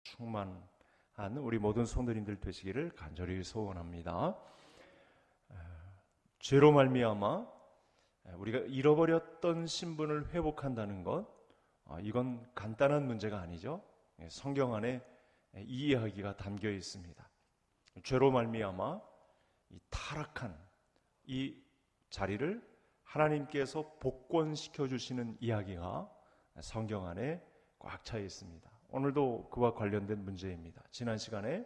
충만한 우리 모든 성도님들 되시기를 간절히 소원합니다. 죄로 말미암아 우리가 잃어버렸던 신분을 회복한다는 것, 이건 간단한 문제가 아니죠. 성경 안에 이 이야기가 담겨 있습니다. 죄로 말미암아 이 타락한 이 자리를 하나님께서 복권시켜 주시는 이야기가 성경 안에 꽉 차 있습니다. 오늘도 그와 관련된 문제입니다. 지난 시간에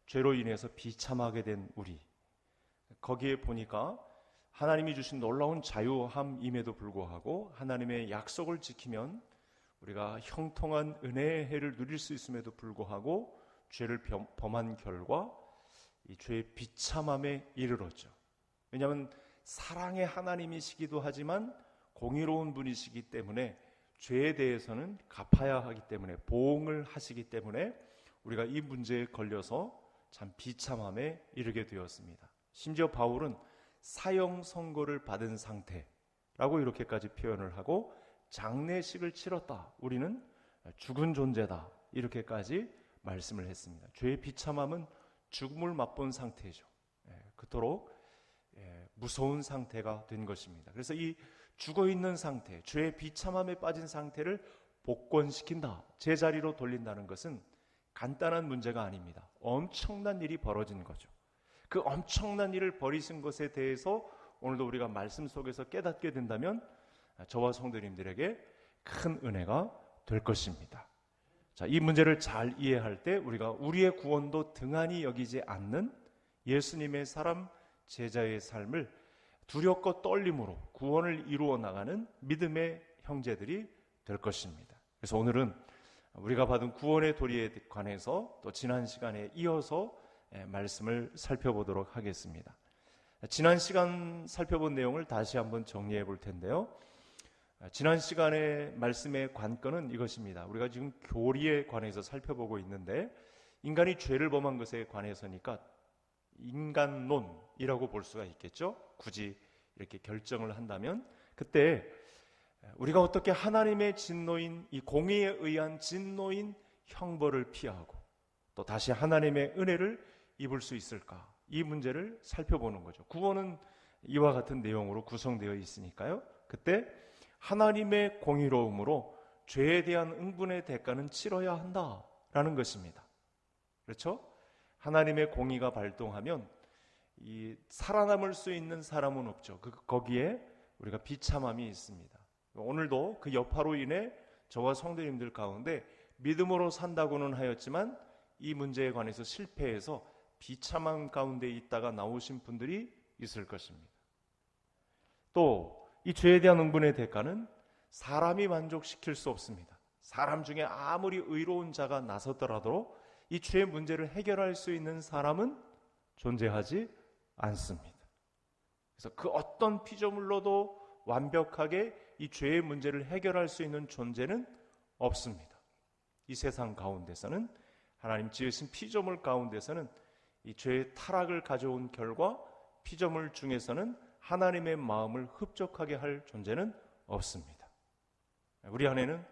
죄로 인해서 비참하게 된 우리, 거기에 보니까 하나님이 주신 놀라운 자유함임에도 불구하고 하나님의 약속을 지키면 우리가 형통한 은혜의 해를 누릴 수 있음에도 불구하고 죄를 범한 결과 이 죄의 비참함에 이르렀죠. 왜냐하면 사랑의 하나님이시기도 하지만 공의로운 분이시기 때문에 죄에 대해서는 갚아야 하기 때문에, 보응을 하시기 때문에 우리가 이 문제에 걸려서 참 비참함에 이르게 되었습니다. 심지어 바울은 사형 선고를 받은 상태라고 이렇게까지 표현을 하고, 장례식을 치렀다, 우리는 죽은 존재다, 이렇게까지 말씀을 했습니다. 죄의 비참함은 죽음을 맛본 상태죠. 그토록 무서운 상태가 된 것입니다. 그래서 이 죽어있는 상태, 죄의 비참함에 빠진 상태를 복권시킨다, 제자리로 돌린다는 것은 간단한 문제가 아닙니다. 엄청난 일이 벌어진 거죠. 그 엄청난 일을 벌이신 것에 대해서 오늘도 우리가 말씀 속에서 깨닫게 된다면 저와 성도님들에게 큰 은혜가 될 것입니다. 자, 이 문제를 잘 이해할 때 우리가 우리의 구원도 등한히 여기지 않는 예수님의 사람 제자의 삶을 두렵고 떨림으로 구원을 이루어 나가는 믿음의 형제들이 될 것입니다. 그래서 오늘은 우리가 받은 구원의 도리에 관해서 또 지난 시간에 이어서 말씀을 살펴보도록 하겠습니다. 지난 시간 살펴본 내용을 다시 한번 정리해 볼 텐데요. 지난 시간의 말씀의 관건은 이것입니다. 우리가 지금 교리에 관해서 살펴보고 있는데, 인간이 죄를 범한 것에 관해서니까 인간론이라고 볼 수가 있겠죠. 굳이 이렇게 결정을 한다면, 그때 우리가 어떻게 하나님의 진노인, 이 공의에 의한 진노인 형벌을 피하고 또 다시 하나님의 은혜를 입을 수 있을까, 이 문제를 살펴보는 거죠. 구원은 이와 같은 내용으로 구성되어 있으니까요. 그때 하나님의 공의로움으로 죄에 대한 응분의 대가는 치러야 한다라는 것입니다. 그렇죠? 하나님의 공의가 발동하면 이 살아남을 수 있는 사람은 없죠. 거기에 우리가 비참함이 있습니다. 오늘도 그 여파로 인해 저와 성도님들 가운데 믿음으로 산다고는 하였지만 이 문제에 관해서 실패해서 비참함 가운데 있다가 나오신 분들이 있을 것입니다. 또 이 죄에 대한 응분의 대가는 사람이 만족시킬 수 없습니다. 사람 중에 아무리 의로운 자가 나서더라도 이 죄의 문제를 해결할 수 있는 사람은 존재하지 않습니다. 그래서 그 어떤 피조물로도 완벽하게 이 죄의 문제를 해결할 수 있는 존재는 없습니다. 이 세상 가운데서는, 하나님 지으신 피조물 가운데서는 이 죄의 타락을 가져온 결과 피조물 중에서는 하나님의 마음을 흡족하게 할 존재는 없습니다. 우리 안에는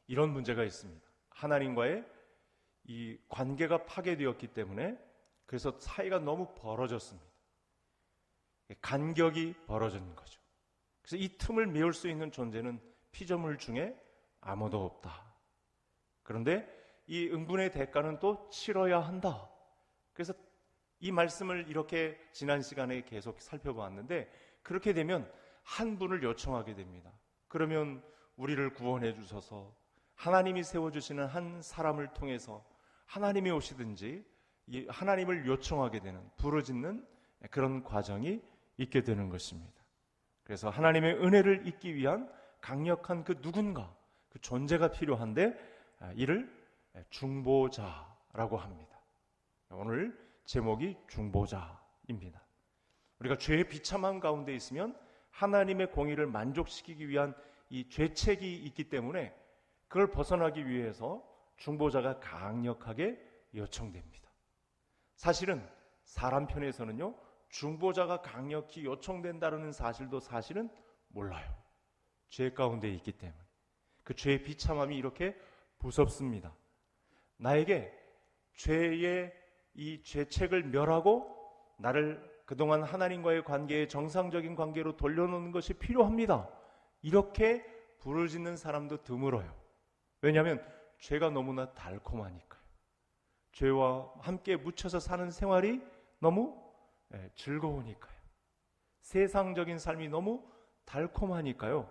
이런 문제가 있습니다. 하나님과의 이 관계가 파괴되었기 때문에, 그래서 사이가 너무 벌어졌습니다. 간격이 벌어진 거죠. 그래서 이 틈을 메울 수 있는 존재는 피조물 중에 아무도 없다. 그런데 이 응분의 대가는 또 치러야 한다. 그래서 이 말씀을 이렇게 지난 시간에 계속 살펴보았는데, 그렇게 되면 한 분을 요청하게 됩니다. 그러면 우리를 구원해 주셔서 하나님이 세워주시는 한 사람을 통해서 하나님이 오시든지 하나님을 요청하게 되는, 부르짖는 그런 과정이 있게 되는 것입니다. 그래서 하나님의 은혜를 잊기 위한 강력한 그 누군가, 그 존재가 필요한데 이를 중보자라고 합니다. 오늘 제목이 중보자입니다. 우리가 죄의 비참한 가운데 있으면 하나님의 공의를 만족시키기 위한 이 죄책이 있기 때문에 그걸 벗어나기 위해서 중보자가 강력하게 요청됩니다. 사실은 사람 편에서는요, 중보자가 강력히 요청된다는 사실도 사실은 몰라요. 죄 가운데 있기 때문에. 그 죄의 비참함이 이렇게 무섭습니다. 나에게 죄의 이 죄책을 멸하고 나를 그동안 하나님과의 관계에 정상적인 관계로 돌려놓는 것이 필요합니다. 이렇게 부르짖는 사람도 드물어요. 왜냐하면 죄가 너무나 달콤하니까요. 죄와 함께 묻혀서 사는 생활이 너무 즐거우니까요. 세상적인 삶이 너무 달콤하니까요.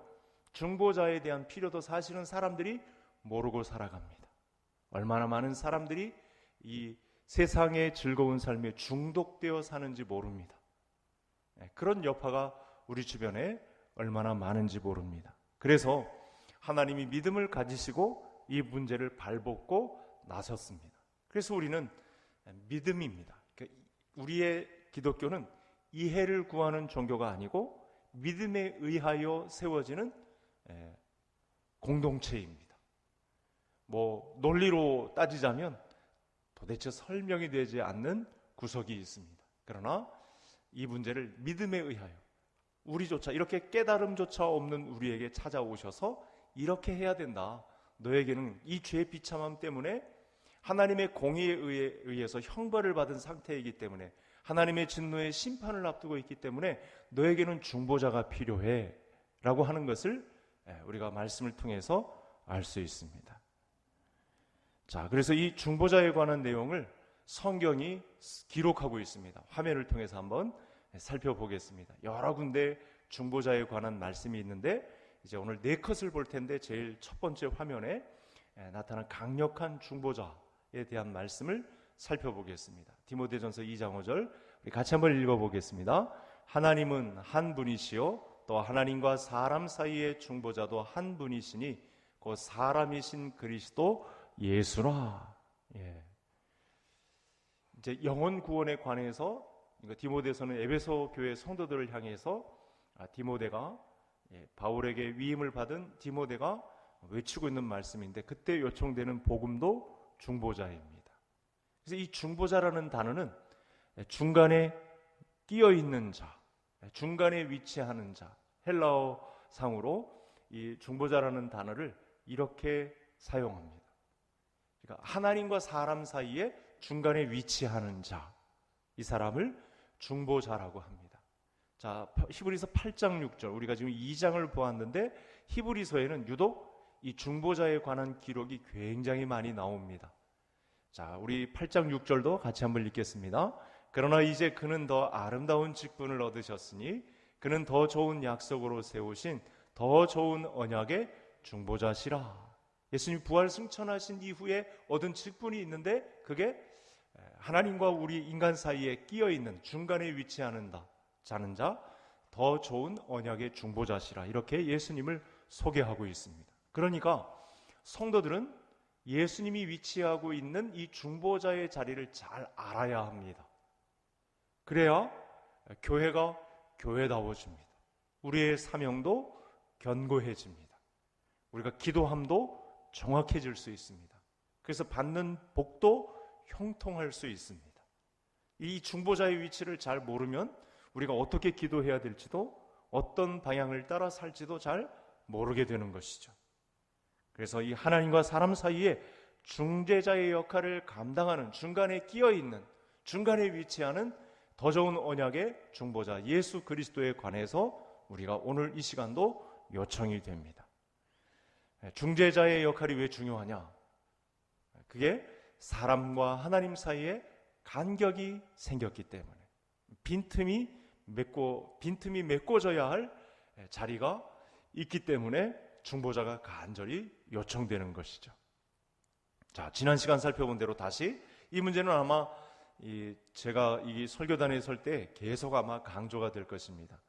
중보자에 대한 필요도 사실은 사람들이 모르고 살아갑니다. 얼마나 많은 사람들이 이 세상의 즐거운 삶에 중독되어 사는지 모릅니다. 그런 여파가 우리 주변에 얼마나 많은지 모릅니다. 그래서 하나님이 믿음을 가지시고 이 문제를 발벗고 나섰습니다. 그래서 우리는 믿음입니다. 우리의 기독교는 이해를 구하는 종교가 아니고 믿음에 의하여 세워지는 공동체입니다. 논리로 따지자면 도대체 설명이 되지 않는 구석이 있습니다. 그러나 이 문제를 믿음에 의하여 우리조차 이렇게 깨달음조차 없는 우리에게 찾아오셔서 이렇게 해야 된다. 너에게는 이 죄의 비참함 때문에 하나님의 공의에 의해서 형벌을 받은 상태이기 때문에 하나님의 진노의 심판을 앞두고 있기 때문에 너에게는 중보자가 필요해 라고 하는 것을 우리가 말씀을 통해서 알 수 있습니다. 자, 그래서 이 중보자에 관한 내용을 성경이 기록하고 있습니다. 화면을 통해서 한번 살펴보겠습니다. 여러 군데 중보자에 관한 말씀이 있는데 이제 오늘 네 컷을 볼 텐데 제일 첫 번째 화면에 나타난 강력한 중보자에 대한 말씀을 살펴보겠습니다. 디모데전서 2장 5절 우리 같이 한번 읽어보겠습니다. 하나님은 한 분이시요 또 하나님과 사람 사이의 중보자도 한 분이시니 그 사람이신 그리스도 예수라. 이제 영혼 구원에 관해서 디모데서는 에베소 교회 성도들을 향해서 디모데가 바울에게 위임을 받은 디모데가 외치고 있는 말씀인데 그때 요청되는 복음도 중보자입니다. 그래서 이 중보자라는 단어는 중간에 끼어 있는 자, 중간에 위치하는 자, 헬라어 상으로 이 중보자라는 단어를 이렇게 사용합니다. 그러니까 하나님과 사람 사이에 중간에 위치하는 자, 이 사람을 중보자라고 합니다. 자, 히브리서 8장 6절 우리가 지금 2장을 보았는데 히브리서에는 유독 이 중보자에 관한 기록이 굉장히 많이 나옵니다. 자, 우리 8장 6절도 같이 한번 읽겠습니다. 그러나 이제 그는 더 아름다운 직분을 얻으셨으니 그는 더 좋은 약속으로 세우신 더 좋은 언약의 중보자시라. 예수님 부활 승천하신 이후에 얻은 직분이 있는데 그게 하나님과 우리 인간 사이에 끼어 있는 중간에 위치하는 자는 자, 더 좋은 언약의 중보자시라. 이렇게 예수님을 소개하고 있습니다. 그러니까 성도들은 예수님이 위치하고 있는 이 중보자의 자리를 잘 알아야 합니다. 그래야 교회가 교회다워집니다. 우리의 사명도 견고해집니다. 우리가 기도함도 정확해질 수 있습니다. 그래서 받는 복도 형통할 수 있습니다. 이 중보자의 위치를 잘 모르면 우리가 어떻게 기도해야 될지도 어떤 방향을 따라 살지도 잘 모르게 되는 것이죠. 그래서 이 하나님과 사람 사이에 중재자의 역할을 감당하는 중간에 끼어 있는 중간에 위치하는 더 좋은 언약의 중보자 예수 그리스도에 관해서 우리가 오늘 이 시간도 요청이 됩니다. 중재자의 역할이 왜 중요하냐? 그게 사람과 하나님 사이에 간격이 생겼기 때문에 빈틈이 메꿔져야 할 자리가 있기 때문에 중보자가 간절히 요청되는 것이죠. 자, 지난 시간 살펴본 대로 다시 이 문제는 아마 제가 이 설교단에 설 때 계속 아마 강조가 될 것입니다.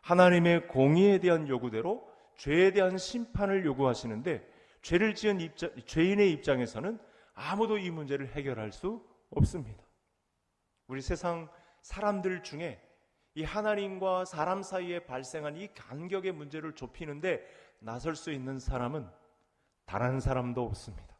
하나님의 공의에 대한 요구대로 죄에 대한 심판을 요구하시는데 죄를 지은 죄인의 입장에서는 아무도 이 문제를 해결할 수 없습니다. 우리 세상 사람들 중에 이 하나님과 사람 사이에 발생한 이 간격의 문제를 좁히는데 나설 수 있는 사람은 단 한 사람도 없습니다.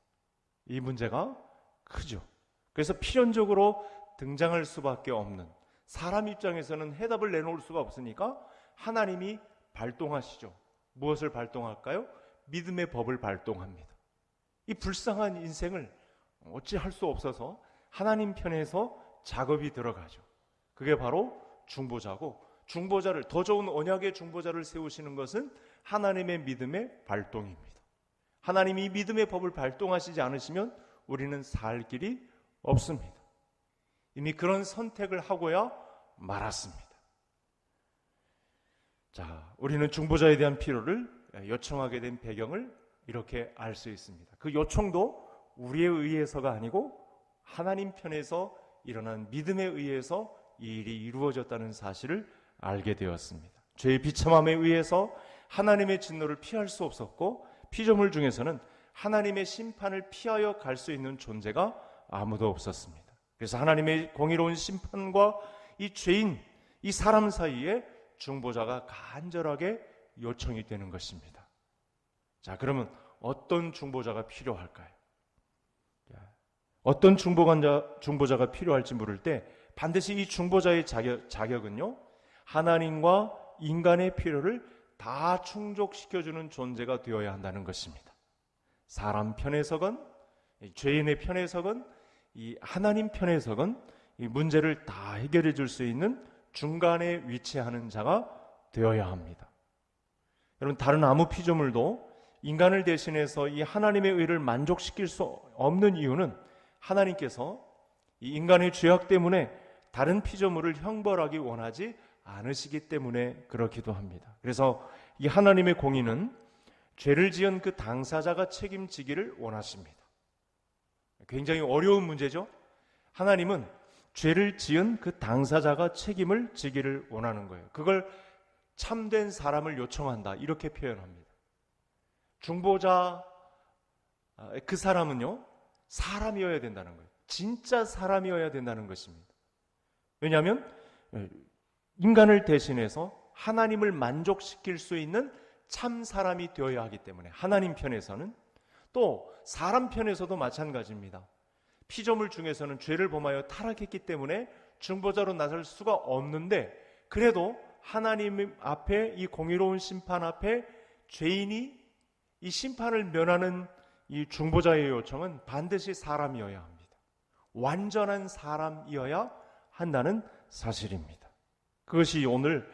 이 문제가 크죠. 그래서 필연적으로 등장할 수밖에 없는, 사람 입장에서는 해답을 내놓을 수가 없으니까 하나님이 발동하시죠. 무엇을 발동할까요? 믿음의 법을 발동합니다. 이 불쌍한 인생을 어찌할 수 없어서 하나님 편에서 작업이 들어가죠. 그게 바로 중보자고, 중보자를, 더 좋은 언약의 중보자를 세우시는 것은 하나님의 믿음의 발동입니다. 하나님이 믿음의 법을 발동하시지 않으시면 우리는 살 길이 없습니다. 이미 그런 선택을 하고야 말았습니다. 자, 우리는 중보자에 대한 필요를 요청하게 된 배경을 이렇게 알 수 있습니다. 그 요청도 우리에 의해서가 아니고 하나님 편에서 일어난 믿음에 의해서 이 일이 이루어졌다는 사실을 알게 되었습니다. 죄의 비참함에 의해서 하나님의 진노를 피할 수 없었고, 피조물 중에서는 하나님의 심판을 피하여 갈 수 있는 존재가 아무도 없었습니다. 그래서 하나님의 공의로운 심판과 이 죄인, 이 사람 사이에 중보자가 간절하게 요청이 되는 것입니다. 자, 그러면 어떤 중보자가 필요할까요? 어떤 중보자가 필요할지 물을 때 반드시 이 중보자의 자격은요, 하나님과 인간의 필요를 다 충족시켜주는 존재가 되어야 한다는 것입니다. 사람 편에서건 죄인의 편에서건 이 하나님 편에서건 이 문제를 다 해결해 줄 수 있는 중간에 위치하는 자가 되어야 합니다. 여러분, 다른 아무 피조물도 인간을 대신해서 이 하나님의 의를 만족시킬 수 없는 이유는 하나님께서 이 인간의 죄악 때문에 다른 피조물을 형벌하기 원하지 않으시기 때문에 그렇기도 합니다. 그래서 이 하나님의 공의는 죄를 지은 그 당사자가 책임지기를 원하십니다. 굉장히 어려운 문제죠. 하나님은 죄를 지은 그 당사자가 책임을 지기를 원하는 거예요. 그걸 참된 사람을 요청한다, 이렇게 표현합니다. 중보자, 그 사람은요, 사람이어야 된다는 거예요. 진짜 사람이어야 된다는 것입니다. 왜냐하면 인간을 대신해서 하나님을 만족시킬 수 있는 참 사람이 되어야 하기 때문에, 하나님 편에서는, 또 사람 편에서도 마찬가지입니다. 피조물 중에서는 죄를 범하여 타락했기 때문에 중보자로 나설 수가 없는데, 그래도 하나님 앞에, 이 공의로운 심판 앞에 죄인이 이 심판을 면하는 이 중보자의 요청은 반드시 사람이어야 합니다. 완전한 사람이어야 한다는 사실입니다. 그것이 오늘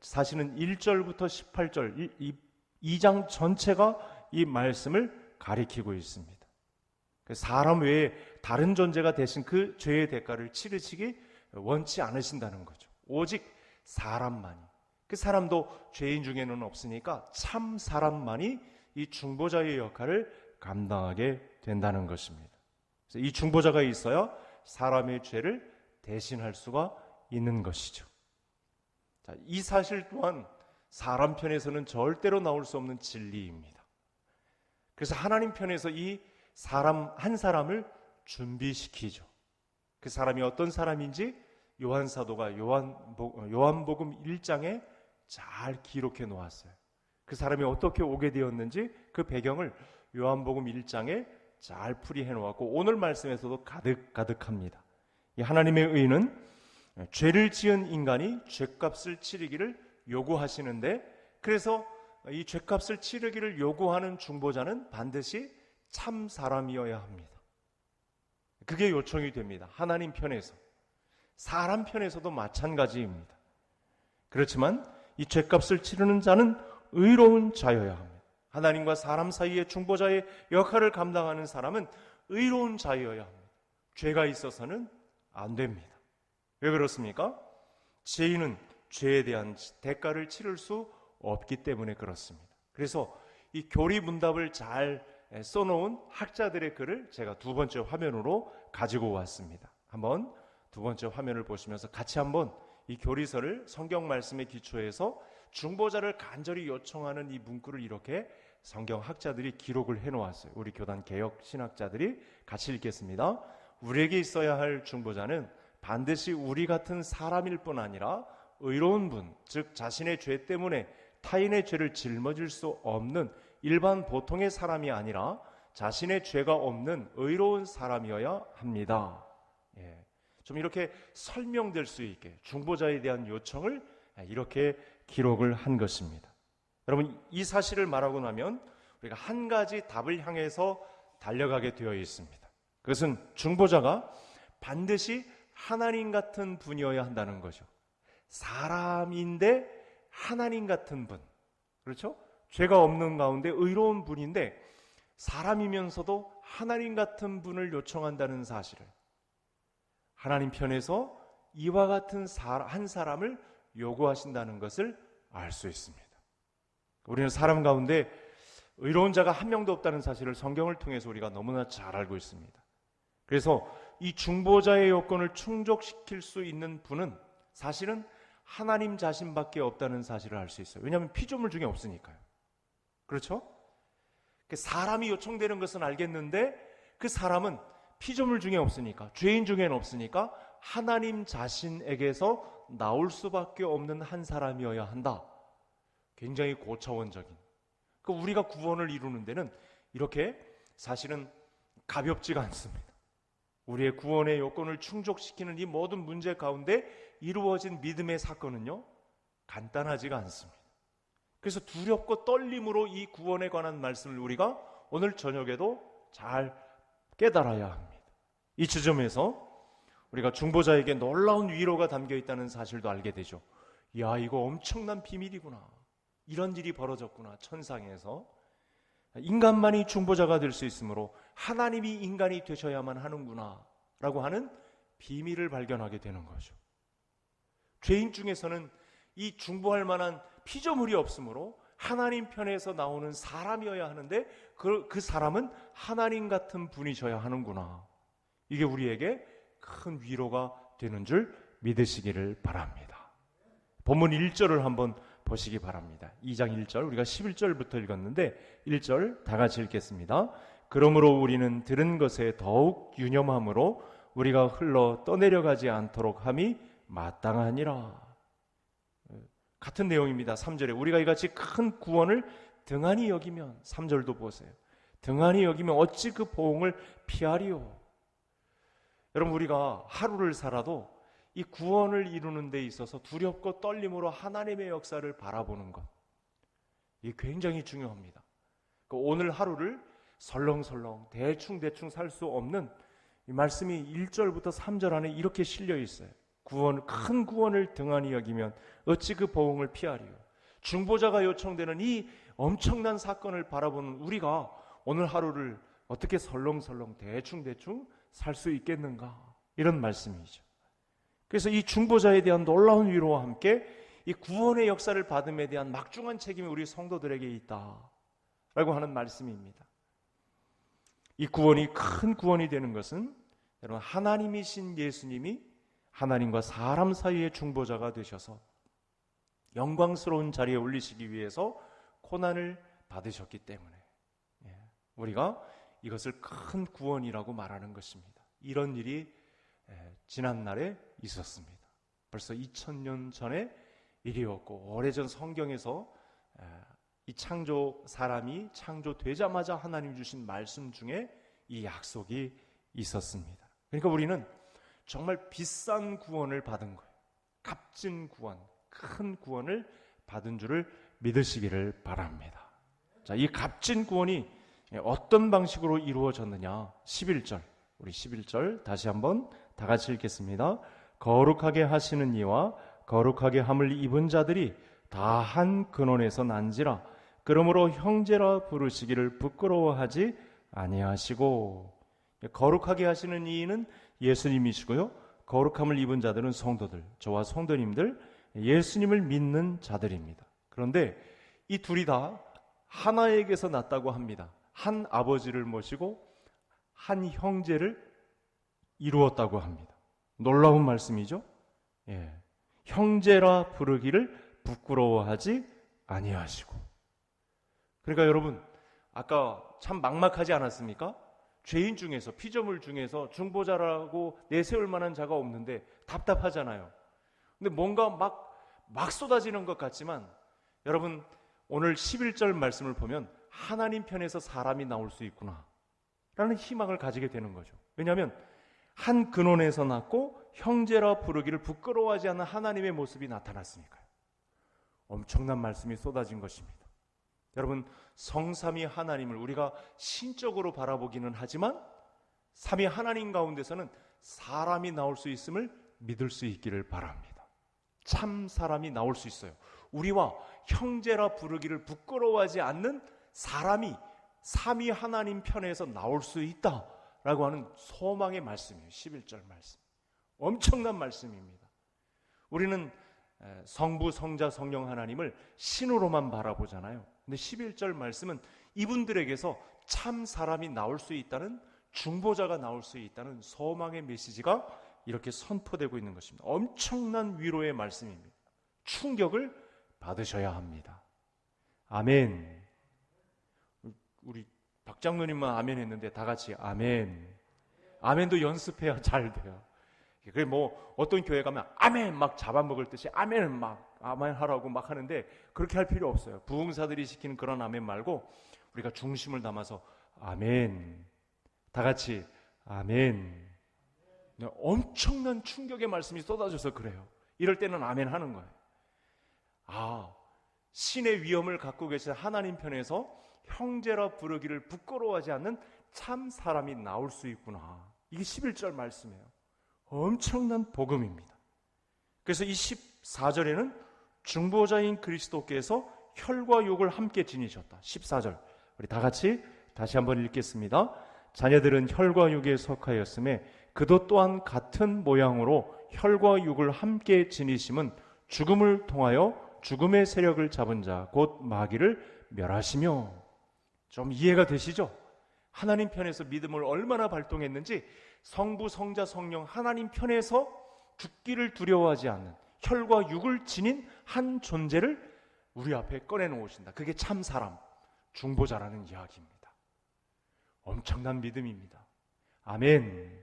사실은 1절부터 18절 이 2장 전체가 이 말씀을 가리키고 있습니다. 사람 외에 다른 존재가 대신 그 죄의 대가를 치르시기 원치 않으신다는 거죠. 오직 사람만이, 그 사람도 죄인 중에는 없으니까 참 사람만이 이 중보자의 역할을 감당하게 된다는 것입니다. 그래서 이 중보자가 있어야 사람의 죄를 대신할 수가 있는 것이죠. 자, 이 사실 또한 사람 편에서는 절대로 나올 수 없는 진리입니다. 그래서 하나님 편에서 이 사람 한 사람을 준비시키죠. 그 사람이 어떤 사람인지 요한 사도가 요한복음 1장에 잘 기록해 놓았어요. 그 사람이 어떻게 오게 되었는지 그 배경을 요한복음 1장에 잘 풀이해 놓았고, 오늘 말씀에서도 가득합니다. 이 하나님의 의는 죄를 지은 인간이 죄값을 치르기를 요구하시는데, 그래서 이 죄값을 치르기를 요구하는 중보자는 반드시 참 사람이어야 합니다. 그게 요청이 됩니다. 하나님 편에서. 사람 편에서도 마찬가지입니다. 그렇지만 이 죄값을 치르는 자는 의로운 자여야 합니다. 하나님과 사람 사이의 중보자의 역할을 감당하는 사람은 의로운 자여야 합니다. 죄가 있어서는 안 됩니다. 왜 그렇습니까? 죄인은 죄에 대한 대가를 치를 수 없기 때문에 그렇습니다. 그래서 이 교리문답을 잘 써놓은 학자들의 글을 제가 두 번째 화면으로 가지고 왔습니다. 한번 두 번째 화면을 보시면서 같이 한번 이 교리서를 성경 말씀에 기초해서 중보자를 간절히 요청하는 이 문구를 이렇게 성경 학자들이 기록을 해놓았어요. 우리 교단 개혁 신학자들이 같이 읽겠습니다. 우리에게 있어야 할 중보자는 반드시 우리 같은 사람일 뿐 아니라 의로운 분, 즉 자신의 죄 때문에 타인의 죄를 짊어질 수 없는 일반 보통의 사람이 아니라 자신의 죄가 없는 의로운 사람이어야 합니다. 좀 이렇게 설명될 수 있게 중보자에 대한 요청을 이렇게 기록을 한 것입니다. 여러분, 이 사실을 말하고 나면 우리가 한 가지 답을 향해서 달려가게 되어 있습니다. 그것은 중보자가 반드시 하나님 같은 분이어야 한다는 거죠. 사람인데 하나님 같은 분. 그렇죠? 죄가 없는 가운데 의로운 분인데 사람이면서도 하나님 같은 분을 요청한다는 사실을, 하나님 편에서 이와 같은 한 사람을 요구하신다는 것을 알 수 있습니다. 우리는 사람 가운데 의로운 자가 한 명도 없다는 사실을 성경을 통해서 우리가 너무나 잘 알고 있습니다. 그래서 이 중보자의 요건을 충족시킬 수 있는 분은 사실은 하나님 자신밖에 없다는 사실을 알 수 있어요. 왜냐하면 피조물 중에 없으니까요. 그렇죠? 사람이 요청되는 것은 알겠는데 그 사람은 피조물 중에 없으니까, 죄인 중에는 없으니까 하나님 자신에게서 나올 수밖에 없는 한 사람이어야 한다. 굉장히 고차원적인, 우리가 구원을 이루는 데는 이렇게 사실은 가볍지가 않습니다. 우리의 구원의 요건을 충족시키는 이 모든 문제 가운데 이루어진 믿음의 사건은요, 간단하지가 않습니다. 그래서 두렵고 떨림으로 이 구원에 관한 말씀을 우리가 오늘 저녁에도 잘 깨달아야 합니다. 이 지점에서 우리가 중보자에게 놀라운 위로가 담겨 있다는 사실도 알게 되죠. 야, 이거 엄청난 비밀이구나. 이런 일이 벌어졌구나. 천상에서 인간만이 중보자가 될 수 있으므로 하나님이 인간이 되셔야만 하는구나 라고 하는 비밀을 발견하게 되는 거죠. 죄인 중에서는 이 중보할 만한 피조물이 없으므로 하나님 편에서 나오는 사람이어야 하는데 그 사람은 하나님 같은 분이셔야 하는구나. 이게 우리에게 큰 위로가 되는 줄 믿으시기를 바랍니다. 본문 1절을 한번 보시기 바랍니다. 2장 1절, 우리가 11절부터 읽었는데 1절 다 같이 읽겠습니다. 그러므로 우리는 들은 것에 더욱 유념함으로 우리가 흘러 떠내려가지 않도록 함이 마땅하니라. 같은 내용입니다. 3절에 우리가 이같이 큰 구원을 등한히 여기면, 3절도 보세요. 등한히 여기면 어찌 그 보응을 피하리요. 여러분, 우리가 하루를 살아도 이 구원을 이루는 데 있어서 두렵고 떨림으로 하나님의 역사를 바라보는 것, 이게 굉장히 중요합니다. 오늘 하루를 설렁설렁 대충 살 수 없는 이 말씀이 1절부터 3절 안에 이렇게 실려 있어요. 큰 구원을 등한히 여기면 어찌 그 보응을 피하리요. 중보자가 요청되는 이 엄청난 사건을 바라보는 우리가 오늘 하루를 어떻게 설렁설렁 대충 살 수 있겠는가, 이런 말씀이죠. 그래서 이 중보자에 대한 놀라운 위로와 함께 이 구원의 역사를 받음에 대한 막중한 책임이 우리 성도들에게 있다라고 하는 말씀입니다. 이 구원이 큰 구원이 되는 것은 여러분, 하나님이신 예수님이 하나님과 사람 사이의 중보자가 되셔서 영광스러운 자리에 올리시기 위해서 고난을 받으셨기 때문에 우리가 이것을 큰 구원이라고 말하는 것입니다. 이런 일이 지난날에 있었습니다. 벌써 2000년 전에 일이었고, 오래전 성경에서 이 사람이 창조되자마자 하나님 주신 말씀 중에 이 약속이 있었습니다. 그러니까 우리는 정말 비싼 구원을 받은 거예요. 값진 구원, 큰 구원을 받은 줄을 믿으시기를 바랍니다. 자, 이 값진 구원이 어떤 방식으로 이루어졌느냐? 11절, 우리 11절 다시 한번 다 같이 읽겠습니다. 거룩하게 하시는 이와 거룩하게 함을 입은 자들이 다 한 근원에서 난지라. 그러므로 형제라 부르시기를 부끄러워하지 아니하시고. 거룩하게 하시는 이는 예수님이시고요, 거룩함을 입은 자들은 성도들, 저와 성도님들, 예수님을 믿는 자들입니다. 그런데 이 둘이 다 하나에게서 났다고 합니다. 한 아버지를 모시고 한 형제를 이루었다고 합니다. 놀라운 말씀이죠. 형제라 부르기를 부끄러워하지 아니하시고. 그러니까 여러분, 아까 참 막막하지 않았습니까? 죄인 중에서, 피조물 중에서 중보자라고 내세울 만한 자가 없는데 답답하잖아요. 근데 뭔가 막 쏟아지는 것 같지만, 여러분, 오늘 11절 말씀을 보면 하나님 편에서 사람이 나올 수 있구나 라는 희망을 가지게 되는 거죠. 왜냐하면 한 근원에서 났고 형제라 부르기를 부끄러워하지 않는 하나님의 모습이 나타났으니까요. 엄청난 말씀이 쏟아진 것입니다. 여러분, 성삼위 하나님을 우리가 신적으로 바라보기는 하지만 삼위 하나님 가운데서는 사람이 나올 수 있음을 믿을 수 있기를 바랍니다. 참 사람이 나올 수 있어요. 우리와 형제라 부르기를 부끄러워하지 않는 사람이 삼위 하나님 편에서 나올 수 있다라고 하는 소망의 말씀이에요. 11절 말씀. 엄청난 말씀입니다. 우리는 성부, 성자, 성령 하나님을 신으로만 바라보잖아요. 근데 11절 말씀은 이분들에게서 참 사람이 나올 수 있다는, 중보자가 나올 수 있다는 소망의 메시지가 이렇게 선포되고 있는 것입니다. 엄청난 위로의 말씀입니다. 충격을 받으셔야 합니다. 아멘. 우리 박 장로님만 아멘 했는데 다 같이 아멘. 아멘도 연습해야 잘 돼요. 그래 뭐 어떤 교회 가면 아멘 막 잡아먹을 듯이 아멘을 막 아멘 하라고 막 하는데 그렇게 할 필요 없어요. 부흥사들이 시키는 그런 아멘 말고 우리가 중심을 담아서 아멘. 다 같이 아멘. 엄청난 충격의 말씀이 쏟아져서 그래요. 이럴 때는 아멘 하는 거예요. 아, 신의 위엄을 갖고 계신 하나님 편에서 형제라 부르기를 부끄러워하지 않는 참 사람이 나올 수 있구나. 이게 11절 말씀이에요. 엄청난 복음입니다. 그래서 이 14절에는 중보자인 그리스도께서 혈과 육을 함께 지니셨다. 14절 우리 다 같이 다시 한번 읽겠습니다. 자녀들은 혈과 육에 속하였음에 그도 또한 같은 모양으로 혈과 육을 함께 지니심은 죽음을 통하여 죽음의 세력을 잡은 자 곧 마귀를 멸하시며. 좀 이해가 되시죠? 하나님 편에서 믿음을 얼마나 발동했는지 성부, 성자, 성령 하나님 편에서 죽기를 두려워하지 않는 혈과 육을 지닌 한 존재를 우리 앞에 꺼내놓으신다. 그게 참 사람, 중보자라는 이야기입니다. 엄청난 믿음입니다. 아멘.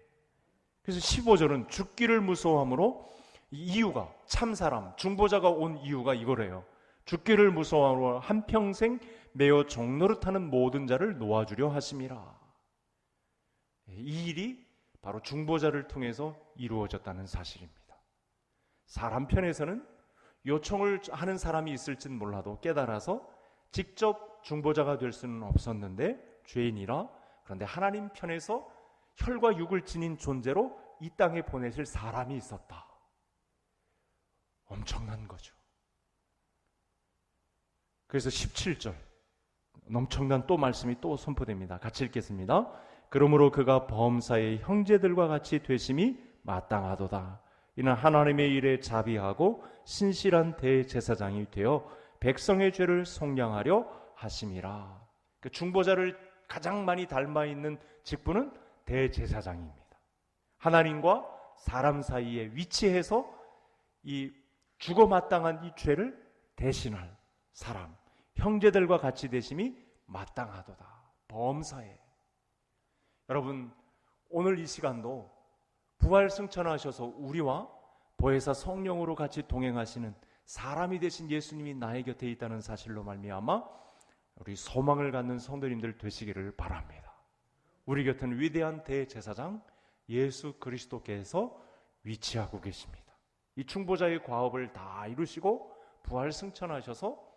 그래서 15절은 죽기를 무서워함으로 이유가, 참 사람, 중보자가 온 이유가 이거래요. 죽기를 무서워함으로 한평생 매어 종노릇하는 모든 자를 놓아주려 하심이라. 이 일이 바로 중보자를 통해서 이루어졌다는 사실입니다. 사람 편에서는 요청을 하는 사람이 있을진 몰라도 깨달아서 직접 중보자가 될 수는 없었는데 죄인이라. 그런데 하나님 편에서 혈과 육을 지닌 존재로 이 땅에 보내실 사람이 있었다. 엄청난 거죠. 그래서 17절 엄청난 또 말씀이 또 선포됩니다. 같이 읽겠습니다. 그러므로 그가 범사의 형제들과 같이 되심이 마땅하도다. 이는 하나님의 일에 자비하고 신실한 대제사장이 되어 백성의 죄를 속량하려 하심이라. 그 중보자를 가장 많이 닮아 있는 직분은 대제사장입니다. 하나님과 사람 사이에 위치해서 이 죽어 마땅한 이 죄를 대신할 사람, 형제들과 같이 되심이 마땅하도다. 범사에. 여러분, 오늘 이 시간도 부활 승천하셔서 우리와 보혜사 성령으로 같이 동행하시는 사람이 되신 예수님이 나의 곁에 있다는 사실로 말미암아 우리 소망을 갖는 성도님들 되시기를 바랍니다. 우리 곁에는 위대한 대제사장 예수 그리스도께서 위치하고 계십니다. 이 중보자의 과업을 다 이루시고 부활 승천하셔서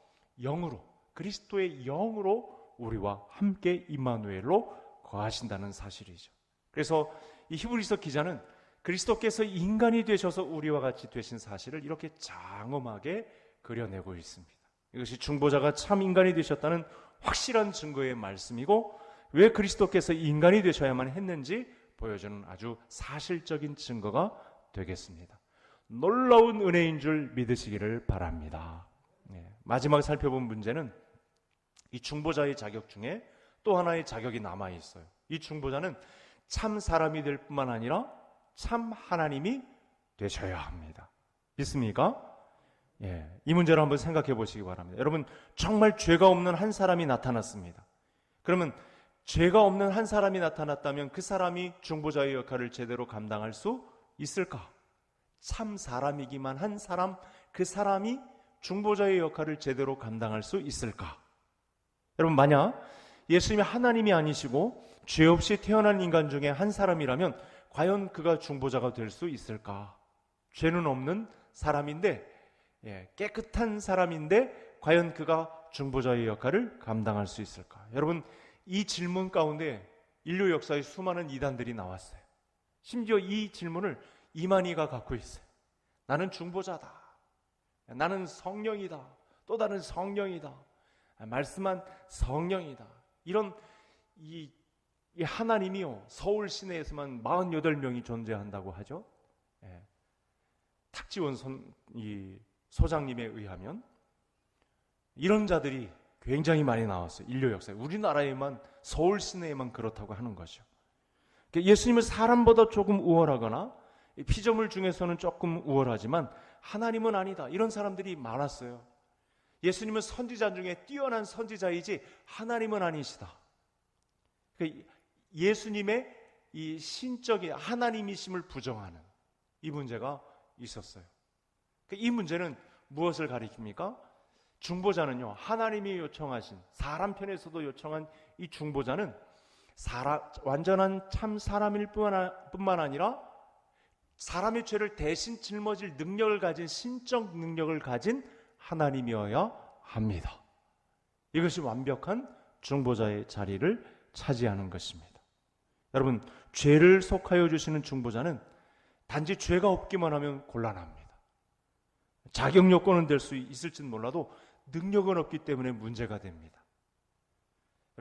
영으로, 그리스도의 영으로 우리와 함께 임마누엘로 거하신다는 사실이죠. 그래서 이 히브리서 기자는 그리스도께서 인간이 되셔서 우리와 같이 되신 사실을 이렇게 장엄하게 그려내고 있습니다. 이것이 중보자가 참 인간이 되셨다는 확실한 증거의 말씀이고, 왜 그리스도께서 인간이 되셔야만 했는지 보여주는 아주 사실적인 증거가 되겠습니다. 놀라운 은혜인 줄 믿으시기를 바랍니다. 마지막 살펴본 문제는 이 중보자의 자격 중에 또 하나의 자격이 남아 있어요. 이 중보자는 참 사람이 될 뿐만 아니라 참 하나님이 되셔야 합니다. 믿습니까? 이 문제를 한번 생각해 보시기 바랍니다. 여러분, 정말 죄가 없는 한 사람이 나타났습니다. 그러면 죄가 없는 한 사람이 나타났다면 그 사람이 중보자의 역할을 제대로 감당할 수 있을까? 참 사람이기만 한 사람, 그 사람이 중보자의 역할을 제대로 감당할 수 있을까? 여러분, 만약 예수님이 하나님이 아니시고 죄 없이 태어난 인간 중에 한 사람이라면 과연 그가 중보자가 될 수 있을까? 죄는 없는 사람인데, 깨끗한 사람인데 과연 그가 중보자의 역할을 감당할 수 있을까? 여러분, 이 질문 가운데 인류 역사에 수많은 이단들이 나왔어요. 심지어 이 질문을 이만희가 갖고 있어요. 나는 중보자다. 나는 성령이다. 또 다른 성령이다. 말씀한 성령이다. 이런 이 하나님이요, 서울 시내에서만 48명이 존재한다고 하죠. 탁지원 이 소장님에 의하면 이런 자들이 굉장히 많이 나왔어요. 인류 역사에. 우리나라에만, 서울 시내에만 그렇다고 하는 거죠. 예수님은 사람보다 조금 우월하거나 피조물 중에서는 조금 우월하지만 하나님은 아니다. 이런 사람들이 많았어요. 예수님은 선지자 중에 뛰어난 선지자이지 하나님은 아니시다. 예수님의 이 신적인 하나님이심을 부정하는 이 문제가 있었어요. 이 문제는 무엇을 가리킵니까? 중보자는요, 하나님이 요청하신, 사람 편에서도 요청한 이 중보자는 완전한 참 사람일 뿐만 아니라 사람의 죄를 대신 짊어질 능력을 가진, 신적 능력을 가진 하나님이어야 합니다. 이것이 완벽한 중보자의 자리를 차지하는 것입니다. 여러분, 죄를 속하여 주시는 중보자는 단지 죄가 없기만 하면 곤란합니다. 자격 요건은 될 수 있을지는 몰라도 능력은 없기 때문에 문제가 됩니다.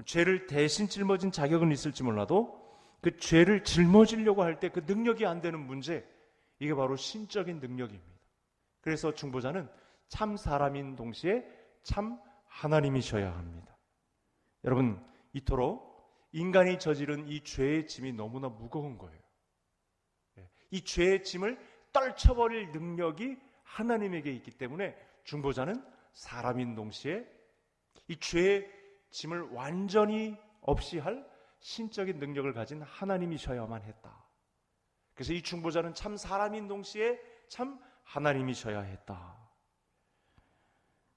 죄를 대신 짊어진 자격은 있을지 몰라도 그 죄를 짊어지려고 할 때 그 능력이 안 되는 문제, 이게 바로 신적인 능력입니다. 그래서 중보자는 참 사람인 동시에 참 하나님이셔야 합니다. 여러분, 이토록 인간이 저지른 이 죄의 짐이 너무나 무거운 거예요. 이 죄의 짐을 떨쳐버릴 능력이 하나님에게 있기 때문에 중보자는 사람인 동시에 이 죄의 짐을 완전히 없이 할 신적인 능력을 가진 하나님이셔야만 했다. 그래서 이 중보자는 참 사람인 동시에 참 하나님이셔야 했다.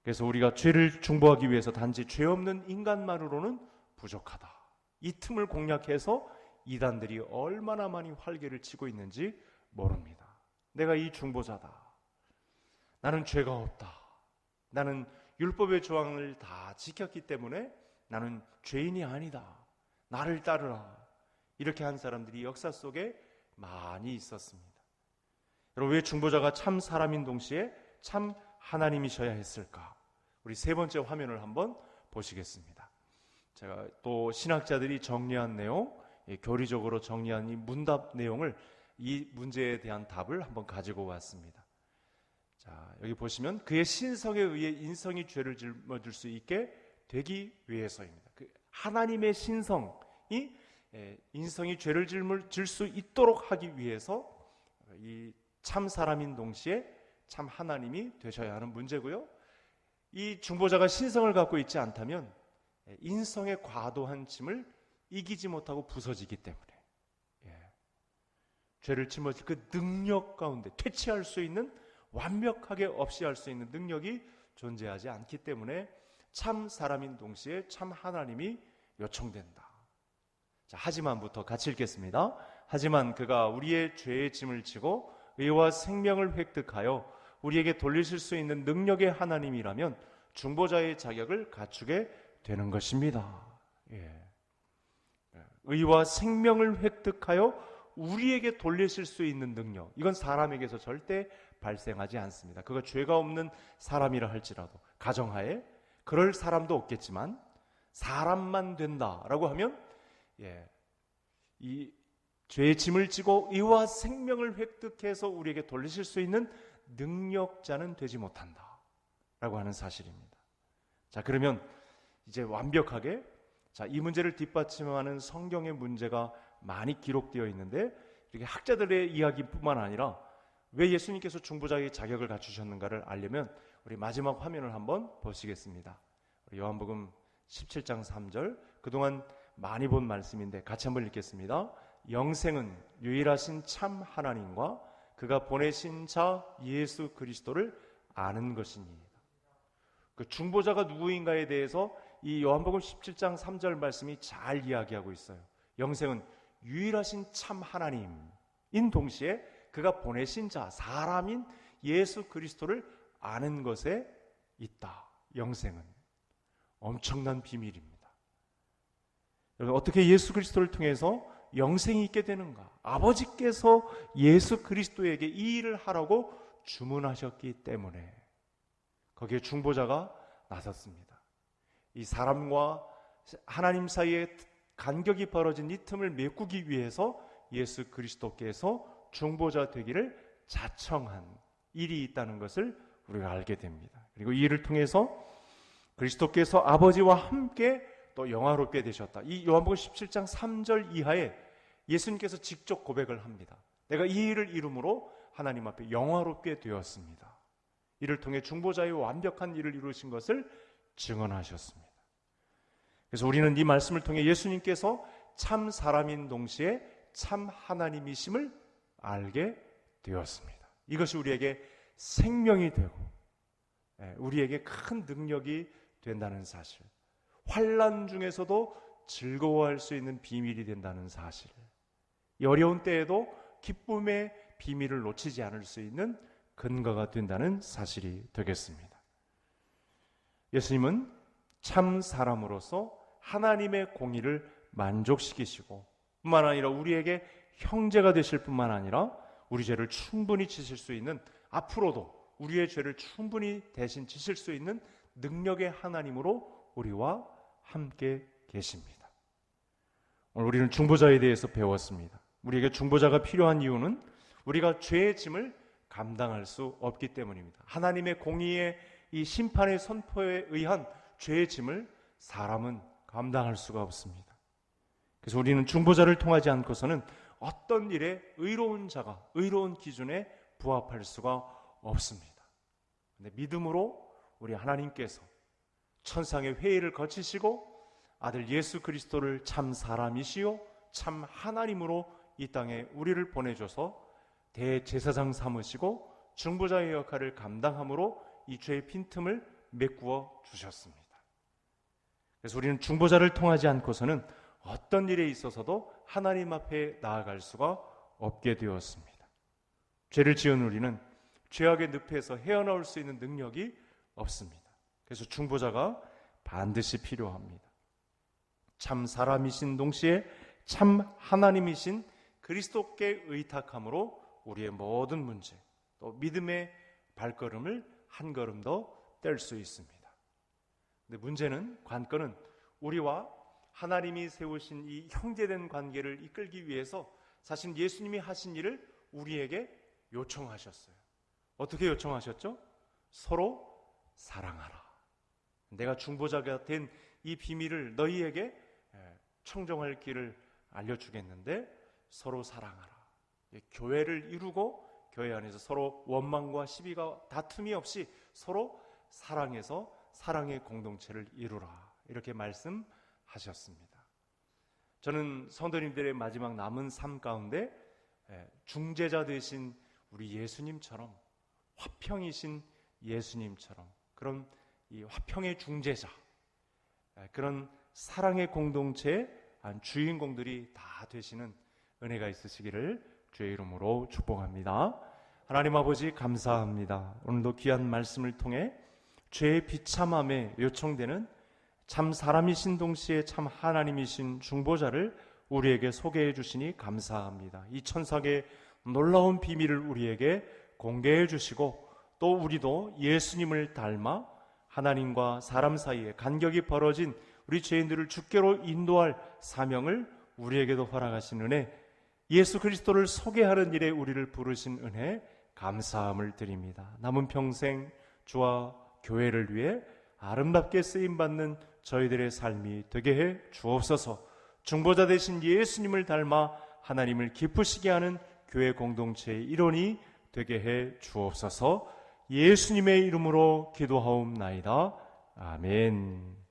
그래서 우리가 죄를 중보하기 위해서 단지 죄 없는 인간만으로는 부족하다. 이 틈을 공략해서 이단들이 얼마나 많이 활개를 치고 있는지 모릅니다. 내가 이 중보자다. 나는 죄가 없다. 나는 율법의 조항을 다 지켰기 때문에 나는 죄인이 아니다. 나를 따르라. 이렇게 한 사람들이 역사 속에 많이 있었습니다. 여러분, 왜 중보자가 참 사람인 동시에 참 하나님이셔야 했을까? 우리 세 번째 화면을 한번 보시겠습니다. 제가 또 신학자들이 정리한 내용, 교리적으로 정리한 이 문답 내용을, 이 문제에 대한 답을 한번 가지고 왔습니다. 자, 여기 보시면 그의 신성에 의해 인성이 죄를 짊어질 수 있게 되기 위해서입니다. 그 하나님의 신성이 인성이 죄를 짊어질 수 있도록 하기 위해서 이 참 사람인 동시에 참 하나님이 되셔야 하는 문제고요. 이 중보자가 신성을 갖고 있지 않다면 인성의 과도한 짐을 이기지 못하고 부서지기 때문에 죄를 짊어질 그 능력 가운데 퇴치할 수 있는, 완벽하게 없이 할 수 있는 능력이 존재하지 않기 때문에 참 사람인 동시에 참 하나님이 요청된다. 자, 하지만부터 같이 읽겠습니다. 하지만 그가 우리의 죄의 짐을 지고 의와 생명을 획득하여 우리에게 돌리실 수 있는 능력의 하나님이라면 중보자의 자격을 갖추게 되는 것입니다. 의와 생명을 획득하여 우리에게 돌리실 수 있는 능력, 이건 사람에게서 절대 발생하지 않습니다. 그가 죄가 없는 사람이라 할지라도, 가정하에 그럴 사람도 없겠지만 사람만 된다라고 하면 이 죄의 짐을 지고 의와 생명을 획득해서 우리에게 돌리실 수 있는 능력자는 되지 못한다라고 하는 사실입니다. 자, 그러면 이제 완벽하게, 자, 이 문제를 뒷받침하는 성경의 문제가 많이 기록되어 있는데, 이렇게 학자들의 이야기뿐만 아니라 왜 예수님께서 중보자의 자격을 갖추셨는가를 알려면 우리 마지막 화면을 한번 보시겠습니다. 우리 요한복음 17장 3절, 그동안 많이 본 말씀인데 같이 한번 읽겠습니다. 영생은 유일하신 참 하나님과 그가 보내신 자 예수 그리스도를 아는 것입니다. 그 중보자가 누구인가에 대해서 이 요한복음 17장 3절 말씀이 잘 이야기하고 있어요. 영생은 유일하신 참 하나님인 동시에 그가 보내신 자, 사람인 예수 그리스도를 아는 것에 있다. 영생은 엄청난 비밀입니다. 여러분, 어떻게 예수 그리스도를 통해서 영생이 있게 되는가? 아버지께서 예수 그리스도에게 이 일을 하라고 주문하셨기 때문에 거기에 중보자가 나섰습니다. 이 사람과 하나님 사이에 간격이 벌어진 이 틈을 메꾸기 위해서 예수 그리스도께서 중보자 되기를 자청한 일이 있다는 것을 우리가 알게 됩니다. 그리고 이 일을 통해서 그리스도께서 아버지와 함께 또 영화롭게 되셨다. 이 요한복음 17장 3절 이하에 예수님께서 직접 고백을 합니다. 내가 이 일을 이름으로 하나님 앞에 영화롭게 되었습니다. 이를 통해 중보자의 완벽한 일을 이루신 것을 증언하셨습니다. 그래서 우리는 이 말씀을 통해 예수님께서 참 사람인 동시에 참 하나님이심을 알게 되었습니다. 이것이 우리에게 생명이 되고 우리에게 큰 능력이 된다는 사실, 환난 중에서도 즐거워할 수 있는 비밀이 된다는 사실, 이 어려운 때에도 기쁨의 비밀을 놓치지 않을 수 있는 근거가 된다는 사실이 되겠습니다. 예수님은 참 사람으로서 하나님의 공의를 만족시키시고 뿐만 아니라 우리에게 형제가 되실 뿐만 아니라 우리 죄를 충분히 지실 수 있는, 앞으로도 우리의 죄를 충분히 대신 지실 수 있는 능력의 하나님으로 우리와 함께 계십니다. 오늘 우리는 중보자에 대해서 배웠습니다. 우리에게 중보자가 필요한 이유는 우리가 죄의 짐을 감당할 수 없기 때문입니다. 하나님의 공의의 이 심판의 선포에 의한 죄의 짐을 사람은 감당할 수가 없습니다. 그래서 우리는 중보자를 통하지 않고서는 어떤 일에 의로운 자가 의로운 기준에 부합할 수가 없습니다. 근데 믿음으로 우리 하나님께서 천상의 회의를 거치시고 아들 예수 그리스도를 참 사람이시요 참 하나님으로 이 땅에 우리를 보내줘서 대제사장 삼으시고 중보자의 역할을 감당함으로 이 죄의 빈틈을 메꾸어 주셨습니다. 그래서 우리는 중보자를 통하지 않고서는 어떤 일에 있어서도 하나님 앞에 나아갈 수가 없게 되었습니다. 죄를 지은 우리는 죄악의 늪에서 헤어나올 수 있는 능력이 없습니다. 그래서 중보자가 반드시 필요합니다. 참 사람이신 동시에 참 하나님이신 그리스도께 의탁함으로 우리의 모든 문제, 또 믿음의 발걸음을 한 걸음 더 뗄 수 있습니다. 근데 문제는, 관건은 우리와 하나님이 세우신 이 형제된 관계를 이끌기 위해서 사실 예수님이 하신 일을 우리에게 요청하셨어요. 어떻게 요청하셨죠? 서로 사랑하라. 내가 중보자가 된 이 비밀을 너희에게 청정할 길을 알려주겠는데 서로 사랑하라. 교회를 이루고 교회 안에서 서로 원망과 시비가 다툼이 없이 서로 사랑해서 사랑의 공동체를 이루라. 이렇게 말씀하셨습니다. 저는 성도님들의 마지막 남은 삶 가운데 중재자 되신 우리 예수님처럼, 화평이신 예수님처럼 그런 이 화평의 중재자, 그런 사랑의 공동체의 주인공들이 다 되시는 은혜가 있으시기를 주의 이름으로 축복합니다. 하나님 아버지 감사합니다. 오늘도 귀한 말씀을 통해 죄의 비참함에 요청되는 참 사람이신 동시에 참 하나님이신 중보자를 우리에게 소개해 주시니 감사합니다. 이 천상의 놀라운 비밀을 우리에게 공개해 주시고 또 우리도 예수님을 닮아 하나님과 사람 사이에 간격이 벌어진 우리 죄인들을 주께로 인도할 사명을 우리에게도 허락하신 은혜, 예수 그리스도를 소개하는 일에 우리를 부르신 은혜 감사함을 드립니다. 남은 평생 주와 교회를 위해 아름답게 쓰임받는 저희들의 삶이 되게 해 주옵소서. 중보자 되신 예수님을 닮아 하나님을 기쁘시게 하는 교회 공동체의 일원이 되게 해 주옵소서. 예수님의 이름으로 기도하옵나이다. 아멘.